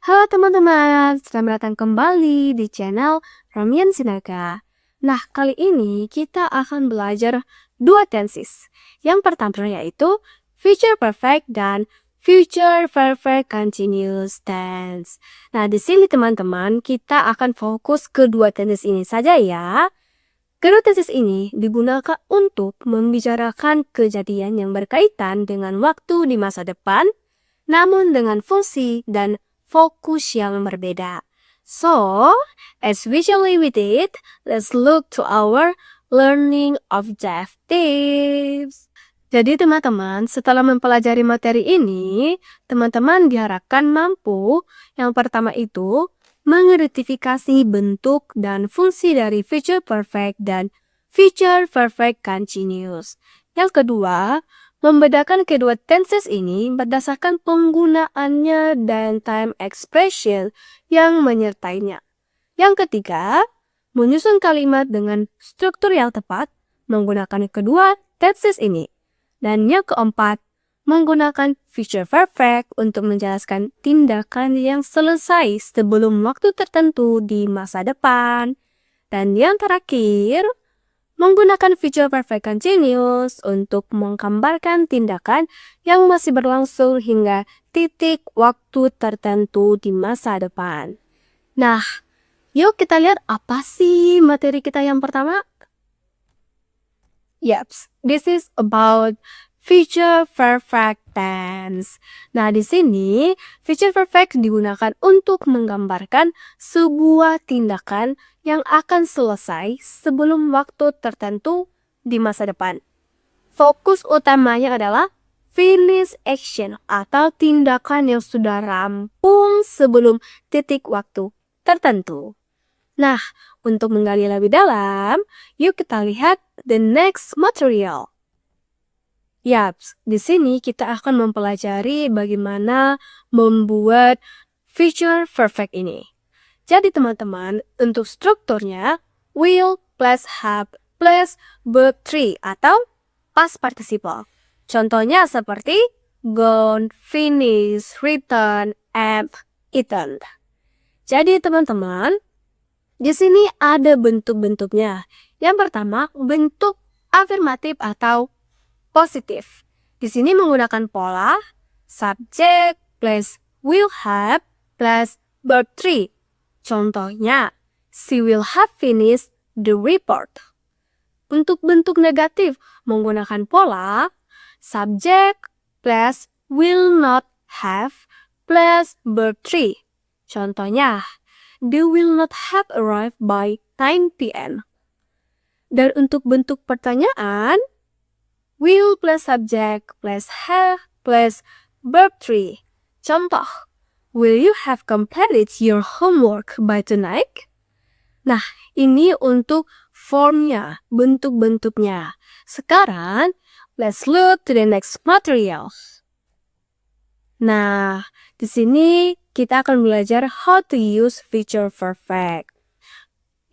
Halo teman-teman, selamat datang kembali di channel Ramian Sinaga. Nah, kali ini kita akan belajar dua tenses. Yang pertama yaitu future perfect dan future perfect continuous tense. Nah, di sini teman-teman, kita akan fokus ke dua tenses ini saja ya. Kedua tenses ini digunakan untuk membicarakan kejadian yang berkaitan dengan waktu di masa depan, namun dengan fungsi dan fokus yang berbeda. So, as visually with it, let's look to our learning objectives. Jadi teman-teman, setelah mempelajari materi ini, teman-teman diharapkan mampu yang pertama itu mengidentifikasi bentuk dan fungsi dari future perfect dan future perfect continuous. Yang kedua, membedakan kedua tenses ini berdasarkan penggunaannya dan time expression yang menyertainya. Yang ketiga, menyusun kalimat dengan struktur yang tepat menggunakan kedua tenses ini. Dan yang keempat, menggunakan future perfect untuk menjelaskan tindakan yang selesai sebelum waktu tertentu di masa depan. Dan yang terakhir, menggunakan future perfect continuous untuk menggambarkan tindakan yang masih berlangsung hingga titik waktu tertentu di masa depan. Nah, yuk kita lihat apa sih materi kita yang pertama? Yaps, this is about future perfect tense. Nah, di sini future perfect digunakan untuk menggambarkan sebuah tindakan yang akan selesai sebelum waktu tertentu di masa depan. Fokus utamanya adalah finish action atau tindakan yang sudah rampung sebelum titik waktu tertentu. Nah, untuk menggali lebih dalam, yuk kita lihat the next material. Yaps, di sini kita akan mempelajari bagaimana membuat future perfect ini. Jadi teman-teman, untuk strukturnya will plus have plus verb 3 atau past participle. Contohnya seperti gone, finish, written, and eaten. Jadi teman-teman, di sini ada bentuk-bentuknya. Yang pertama, bentuk afirmatif atau positif. Di sini menggunakan pola subject plus will have plus verb 3. Contohnya, she will have finished the report. Untuk bentuk negatif menggunakan pola subject plus will not have plus verb 3. Contohnya, they will not have arrived by 9 p.m. Dan untuk bentuk pertanyaan, will plus subject plus have plus verb 3. Contoh, will you have completed your homework by tonight? Nah, ini untuk formnya, bentuk-bentuknya. Sekarang, let's look to the next material. Nah, di sini kita akan belajar how to use future perfect.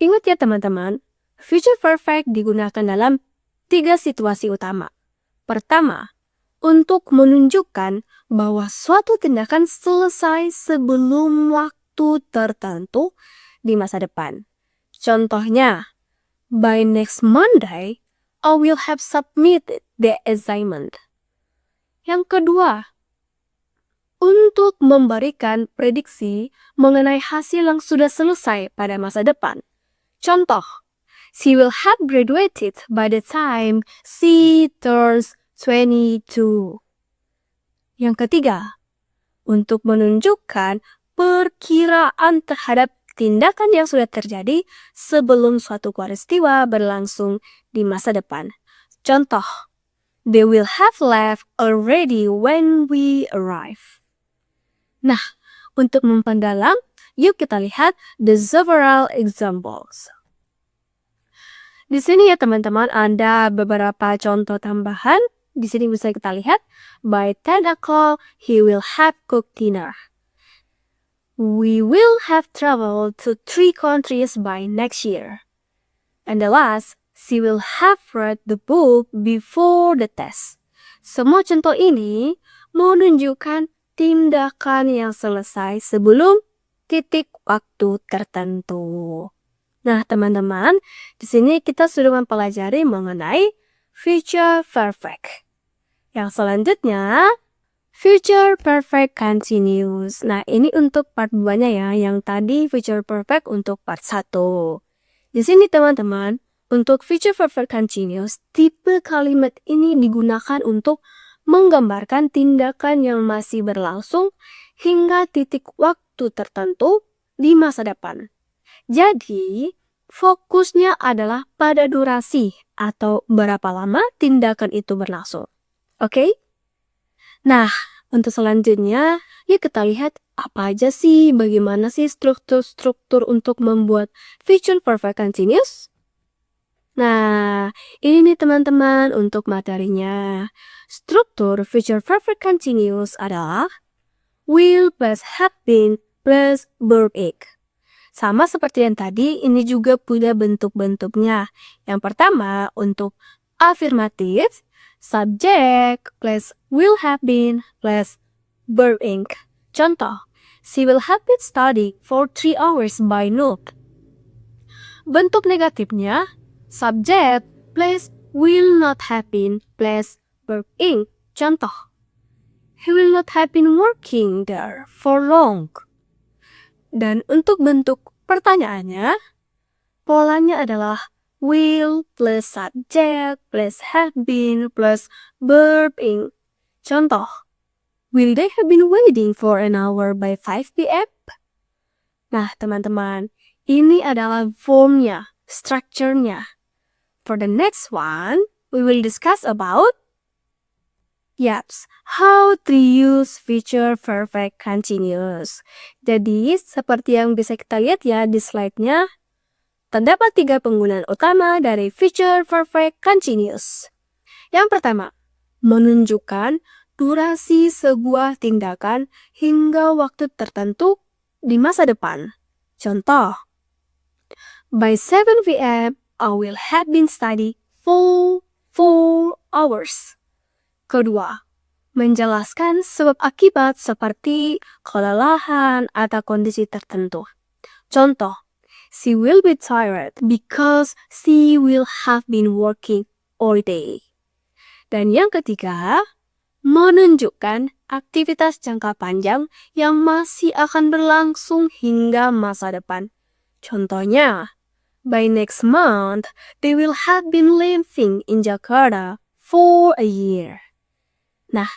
Ingat ya teman-teman, future perfect digunakan dalam 3 situasi utama. Pertama, untuk menunjukkan bahwa suatu tindakan selesai sebelum waktu tertentu di masa depan. Contohnya, by next Monday, I will have submitted the assignment. Yang kedua, untuk memberikan prediksi mengenai hasil yang sudah selesai pada masa depan. Contoh, she will have graduated by the time she turns 22. Yang ketiga, untuk menunjukkan perkiraan terhadap tindakan yang sudah terjadi sebelum suatu peristiwa berlangsung di masa depan. Contoh, they will have left already when we arrive. Nah, untuk memperdalam, yuk kita lihat the several examples. Di sini ya teman-teman ada beberapa contoh tambahan. Di sini bisa kita lihat, by 10 o'clock he will have cooked dinner. We will have traveled to 3 countries by next year. And the last, she will have read the book before the test. Semua contoh ini menunjukkan tindakan yang selesai sebelum titik waktu tertentu. Nah, teman-teman, di sini kita sudah mempelajari mengenai future perfect. Yang selanjutnya, future perfect continuous. Nah, ini untuk part 2-nya ya, yang tadi future perfect untuk part 1. Di sini teman-teman, untuk future perfect continuous, tipe kalimat ini digunakan untuk menggambarkan tindakan yang masih berlangsung hingga titik waktu tertentu di masa depan. Jadi, fokusnya adalah pada durasi atau berapa lama tindakan itu berlangsung. Oke? Nah, untuk selanjutnya, yuk kita lihat apa aja sih, bagaimana sih struktur-struktur untuk membuat future perfect continuous? Nah, ini nih teman-teman untuk materinya. Struktur future perfect continuous adalah will plus have been plus verb egg. Sama seperti yang tadi, ini juga punya bentuk-bentuknya. Yang pertama, untuk afirmatif, subject plus will have been plus verb ing. Contoh, she will have been studying for 3 hours by note. Bentuk negatifnya, subject plus will not have been plus verb ing. Contoh, he will not have been working there for long. Dan untuk bentuk pertanyaannya, polanya adalah will plus subject plus have been plus verb ing. Contoh, will they have been waiting for an hour by 5 p.m.? Nah, teman-teman, ini adalah formnya, structure-nya. For the next one, we will discuss about how to use future perfect continuous. Jadi, seperti yang bisa kita lihat ya di slide-nya, terdapat 3 penggunaan utama dari future perfect continuous. Yang pertama, menunjukkan durasi sebuah tindakan hingga waktu tertentu di masa depan. Contoh, by 7 p.m. I will have been studying for 4 hours. Kedua, menjelaskan sebab akibat seperti kelelahan atau kondisi tertentu. Contoh, she will be tired because she will have been working all day. Dan yang ketiga, menunjukkan aktivitas jangka panjang yang masih akan berlangsung hingga masa depan. Contohnya, by next month, they will have been living in Jakarta for a year. Nah,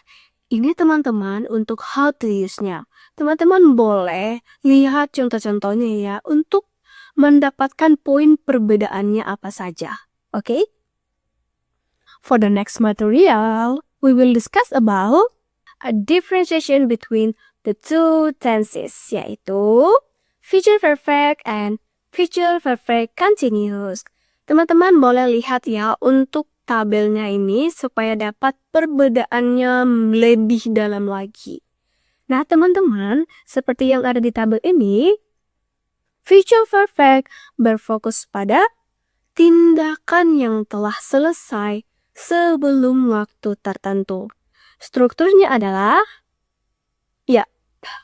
ini teman-teman untuk how to use-nya. Teman-teman boleh lihat contoh-contohnya ya untuk mendapatkan poin perbedaannya apa saja. Oke? For the next material, we will discuss about a differentiation between the two tenses, yaitu future perfect and future perfect continuous. Teman-teman boleh lihat ya untuk tabelnya ini supaya dapat perbedaannya lebih dalam lagi. Nah, teman-teman, seperti yang ada di tabel ini, future perfect berfokus pada tindakan yang telah selesai sebelum waktu tertentu. Strukturnya adalah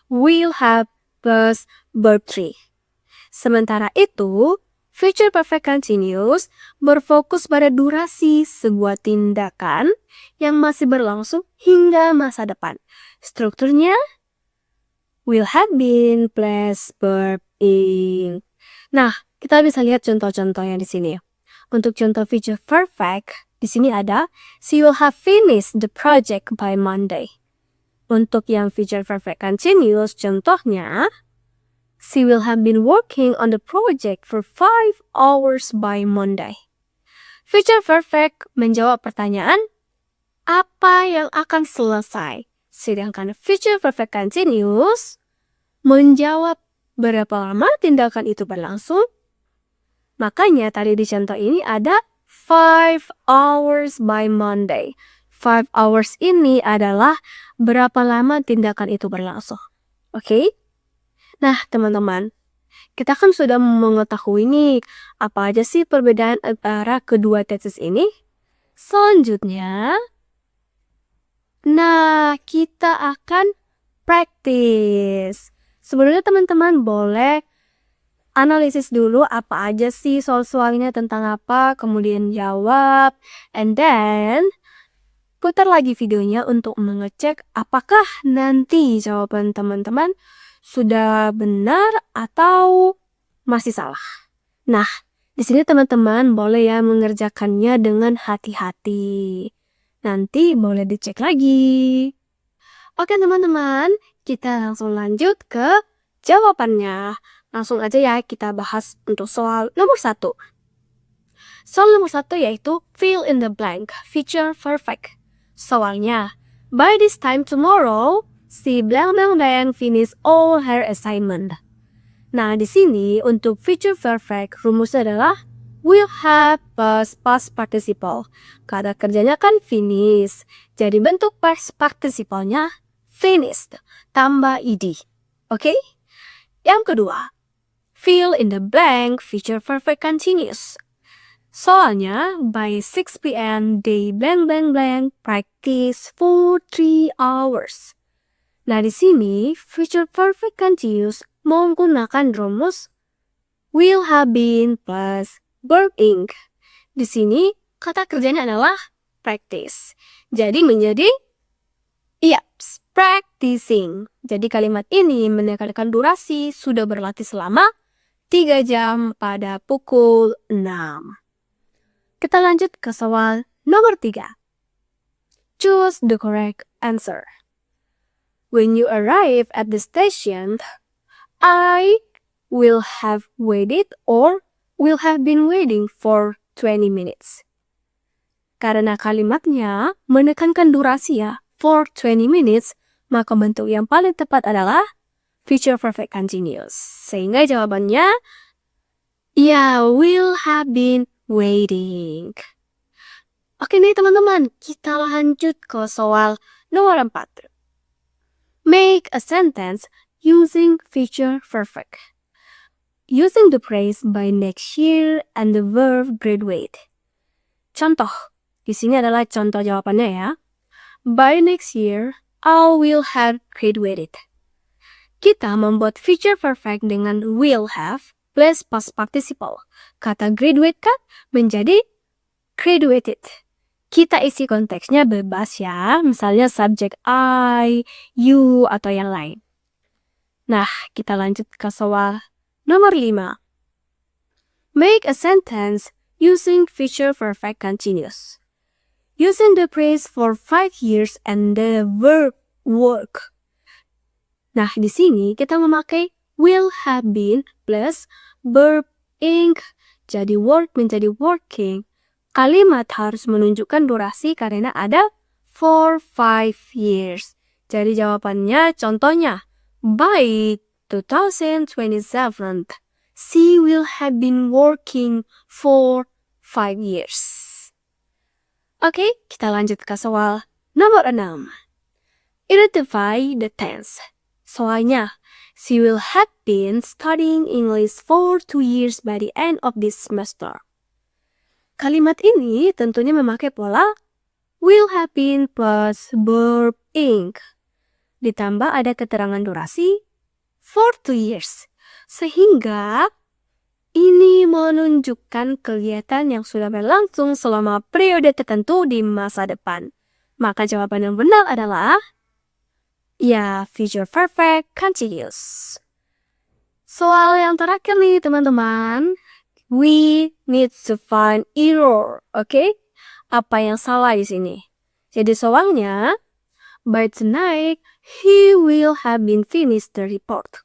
will have plus verb 3. Sementara itu, future perfect continuous berfokus pada durasi sebuah tindakan yang masih berlangsung hingga masa depan. Strukturnya will have been plus verb ing. Nah, kita bisa lihat contoh-contohnya di sini. Untuk contoh future perfect, di sini ada she will have finished the project by Monday. Untuk yang future perfect continuous, contohnya she will have been working on the project for 5 hours by Monday. Future perfect menjawab pertanyaan, apa yang akan selesai? Sedangkan future perfect continuous menjawab berapa lama tindakan itu berlangsung. Makanya tadi di contoh ini ada 5 hours by Monday. 5 hours ini adalah berapa lama tindakan itu berlangsung. Oke? Nah, teman-teman, kita kan sudah mengetahui nih apa aja sih perbedaan antara kedua tenses ini. Selanjutnya, nah kita akan practice. Sebelumnya teman-teman boleh analisis dulu apa aja sih soal-soalnya tentang apa, kemudian jawab, and then putar lagi videonya untuk mengecek apakah nanti jawaban teman-teman sudah benar atau masih salah. Nah, di sini teman-teman boleh ya mengerjakannya dengan hati-hati. Nanti boleh dicek lagi. Oke teman-teman, kita langsung lanjut ke jawabannya. Langsung aja ya kita bahas untuk soal nomor 1. Soal nomor 1 yaitu fill in the blank, future perfect. Soalnya, by this time tomorrow, si blank blank blank finish all her assignment. Nah, di sini untuk future perfect rumusnya adalah will have plus past participle. Kata kerjanya kan finish. Jadi bentuk past participalnya finished tambah ed. Oke? Yang kedua, fill in the blank future perfect continuous. Soalnya by 6 p.m. they blank blank blank practice for 3 hours. Nah, di sini future perfect continuous menggunakan rumus will have been plus verb ing. Di sini kata kerjanya adalah practice. Jadi menjadi practicing. Jadi kalimat ini menekankan durasi sudah berlatih selama 3 jam pada pukul 6. Kita lanjut ke soal nomor 3. Choose the correct answer. When you arrive at the station, I will have waited or will have been waiting for 20 minutes. Karena kalimatnya menekankan durasi ya, for 20 minutes, maka bentuk yang paling tepat adalah future perfect continuous. Sehingga jawabannya, will have been waiting. Oke nih teman-teman, kita lanjut ke soal nomor 4. Make a sentence using future perfect. Using the phrase by next year and the verb graduate. Contoh, di sini adalah contoh jawabannya ya. By next year, I will have graduated. Kita membuat future perfect dengan will have plus past participle. Kata graduate kan menjadi graduated. Kita isi konteksnya bebas ya, misalnya subjek I, you, atau yang lain. Nah, kita lanjut ke soal nomor 5. Make a sentence using future perfect continuous. Using the phrase for 5 years and the verb work. Nah, di sini kita memakai will have been plus verb ing. Jadi work menjadi working. Kalimat harus menunjukkan durasi karena ada for 5 years. Jadi jawabannya contohnya, by 2027, she will have been working for 5 years. Oke, kita lanjut ke soal nomor 6. Identify the tense. Soalnya, she will have been studying English for 2 years by the end of this semester. Kalimat ini tentunya memakai pola will have been plus verb ing. Ditambah ada keterangan durasi for 2 years. Sehingga ini menunjukkan kegiatan yang sudah berlangsung selama periode tertentu di masa depan. Maka jawaban yang benar adalah future perfect continuous. Soal yang terakhir nih teman-teman. We need to find error, oke? Apa yang salah di sini? Jadi soalnya, by tonight, he will have been finished the report.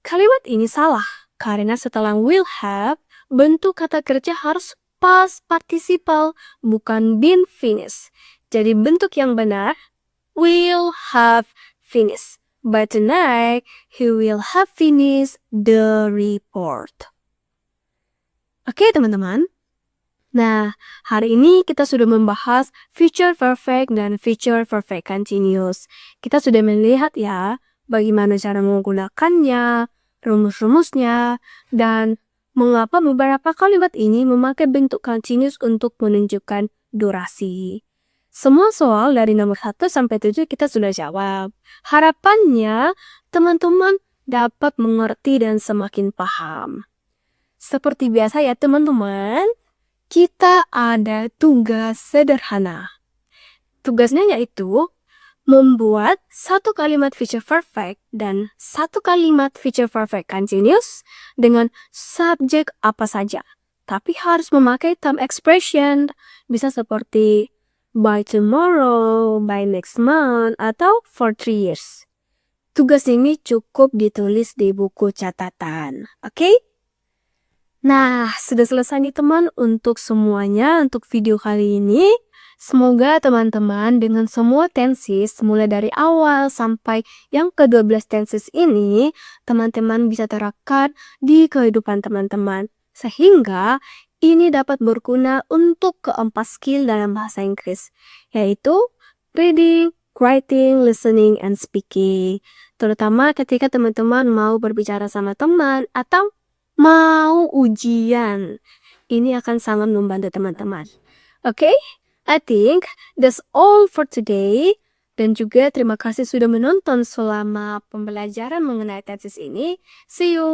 Kalimat ini salah, karena setelah will have, bentuk kata kerja harus past participle, bukan been finished. Jadi bentuk yang benar, will have finished. By tonight, he will have finished the report. Oke teman-teman. Nah, hari ini kita sudah membahas future perfect dan future perfect continuous. Kita sudah melihat ya, bagaimana cara menggunakannya, rumus-rumusnya, dan mengapa beberapa kalimat ini memakai bentuk continuous untuk menunjukkan durasi. Semua soal dari nomor 1 sampai 7 kita sudah jawab. Harapannya teman-teman dapat mengerti dan semakin paham. Seperti biasa ya teman-teman, kita ada tugas sederhana. Tugasnya yaitu membuat satu kalimat future perfect dan satu kalimat future perfect continuous dengan subjek apa saja. Tapi harus memakai term expression. Bisa seperti by tomorrow, by next month, atau for 3 years. Tugas ini cukup ditulis di buku catatan. Oke? Nah, sudah selesai nih teman untuk semuanya untuk video kali ini. Semoga teman-teman dengan semua tenses mulai dari awal sampai yang ke-12 tenses ini, teman-teman bisa terapkan di kehidupan teman-teman. Sehingga ini dapat berguna untuk keempat skill dalam bahasa Inggris, yaitu reading, writing, listening, and speaking. Terutama ketika teman-teman mau berbicara sama teman atau mau ujian. Ini akan sangat membantu teman-teman. Oke? I think that's all for today. Dan juga terima kasih sudah menonton selama pembelajaran mengenai tenses ini. See you!